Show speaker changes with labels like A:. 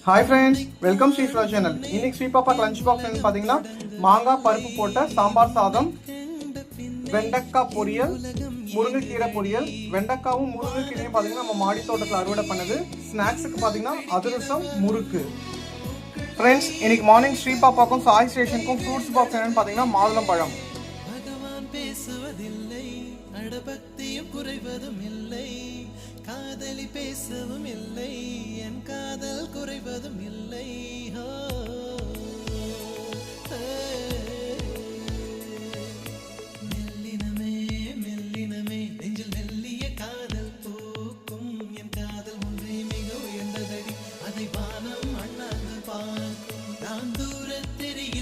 A: Hi friends, welcome Srifra channel. இன்னைக்கு ஸ்ரீ பாப்பா lunch box பார்த்தீங்கன்னா மாங்காய் பருப்பு போட்ட சாம்பார் சாதம், வெண்டைக்காய் பொரியல், முருங்கைக்கீரை பொரியல். வெண்டைக்காவும் முருங்கைக்கீரையும் பார்த்தீங்கன்னா நம்ம மாடி தோட்டத்தில் அறுவடை பண்ணது. ஸ்நாக்ஸுக்கு பார்த்தீங்கன்னா அதிரசம், முறுக்கு. ஃப்ரெண்ட்ஸ், இன்னைக்கு மார்னிங் ஸ்ரீ பாப்பாக்கும் சாய் ஸ்டேஷனுக்கும் ஃப்ரூட்ஸ் பாக்ஸ் என்னன்னு பார்த்தீங்கன்னா மாதுளம் பழம்.
B: பேசுவதில்லை, அடபக்தியும் குறைவதும் இல்லை, காதலி பேசவும் இல்லை, என் காதல் குறைவதும் இல்லை. மெல்லினமே மெல்லினமே நெஞ்சில் மெல்லிய காதல் பூக்கும், என் காதல் ஒன்றே மிக உயர்ந்ததடி, அதை வானம் அண்ணாந்து பார்க்கும். நான் தூர தெரிய